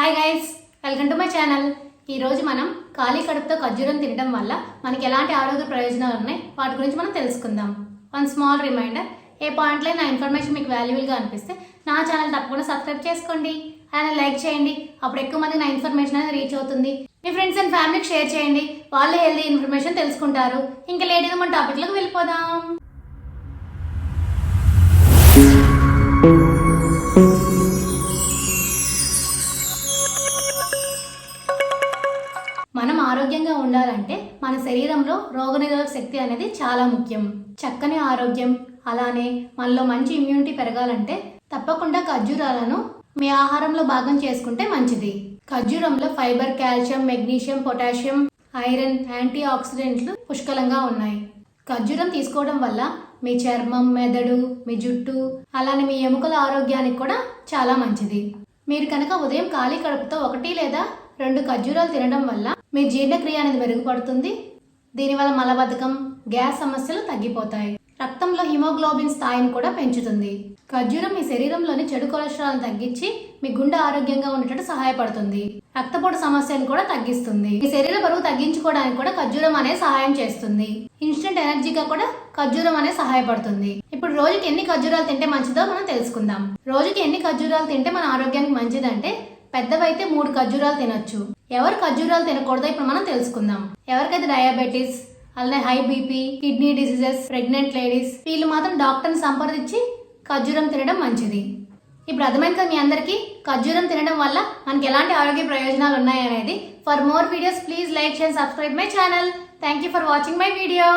Hi guys, welcome to my channel. ఈరోజు మనం ఖాళీ కడుపుతో ఖర్జూరం తినడం వల్ల మనకి ఎలాంటి ఆరోగ్య ప్రయోజనాలు ఉన్నాయి వాటి గురించి మనం తెలుసుకుందాం. వన్ స్మాల్ రిమైండర్, ఏ పాయింట్లో నా ఇన్ఫర్మేషన్ మీకు వాల్యుబుల్గా అనిపిస్తే నా ఛానల్ తప్పకుండా సబ్స్క్రైబ్ చేసుకోండి అండ్ లైక్ చేయండి. అప్పుడు ఎక్కువ మందికి నా ఇన్ఫర్మేషన్ అనేది రీచ్ అవుతుంది. మీ ఫ్రెండ్స్ అండ్ ఫ్యామిలీకి షేర్ చేయండి, వాళ్ళే హెల్దీ ఇన్ఫర్మేషన్ తెలుసుకుంటారు. ఇంకా లేట్గా మన టాపిక్లోకి వెళ్ళిపోదాం. మనం ఆరోగ్యంగా ఉండాలంటే మన శరీరంలో రోగనిరోధక శక్తి అనేది చాలా ముఖ్యం. చక్కని ఆరోగ్యం అలానే మనలో మంచి ఇమ్యూనిటీ పెరగాలంటే తప్పకుండా ఖర్జూరాలను మీ ఆహారంలో భాగం చేసుకుంటే మంచిది. ఖర్జూరంలో fibre, calcium, magnesium, potassium, iron, anti ఆక్సిడెంట్లు పుష్కలంగా ఉన్నాయి. ఖర్జూరం తీసుకోవడం వల్ల మీ చర్మం, మెదడు, మీ జుట్టు అలానే మీ ఎముకల ఆరోగ్యానికి కూడా చాలా మంచిది. మీరు కనుక ఉదయం ఖాళీ కడుపుతో 1 లేదా 2 ఖర్జూరాలు తినడం వల్ల మీ జీర్ణక్రియ అనేది మెరుగుపడుతుంది. దీనివల్ల మలబద్ధకం, గ్యాస్ సమస్యలు తగ్గిపోతాయి. రక్తంలో హిమోగ్లోబిన్ స్థాయిని కూడా పెంచుతుంది. ఖర్జూరం మీ శరీరంలోని చెడు కొలెస్ట్రాల్ తగ్గించి మీ గుండె ఆరోగ్యంగా ఉండేటట్టు సహాయపడుతుంది. రక్తపోటు సమస్యను కూడా తగ్గిస్తుంది. మీ శరీర బరువు తగ్గించుకోవడానికి కూడా ఖర్జూరం అనేది సహాయం చేస్తుంది. ఇన్స్టెంట్ ఎనర్జీగా కూడా ఖర్జూరం అనేది సహాయపడుతుంది. ఇప్పుడు రోజుకి ఎన్ని ఖర్జూరాలు తింటే మంచిదో మనం తెలుసుకుందాం. రోజుకి ఎన్ని ఖర్జూరాలు తింటే మన ఆరోగ్యానికి మంచిదంటే పెద్దవైతే 3 ఖర్జూరాలు తినొచ్చు. ఎవరు ఖర్జూరాలు తినకూడదో ఇప్పుడు మనం తెలుసుకుందాం. ఎవరికైతే డయాబెటీస్, అలానే high BP, kidney diseases, pregnant ladies, వీళ్ళు మాత్రం డాక్టర్ని సంప్రదించి ఖర్జూరం తినడం మంచిది. ఇప్పుడు అర్థమైంది కదా మీ అందరికీ ఖర్జూరం తినడం వల్ల మనకి ఎలాంటి ఆరోగ్య ప్రయోజనాలు ఉన్నాయి అనేది. For more videos please like, share, subscribe my channel. Thank you for watching my video.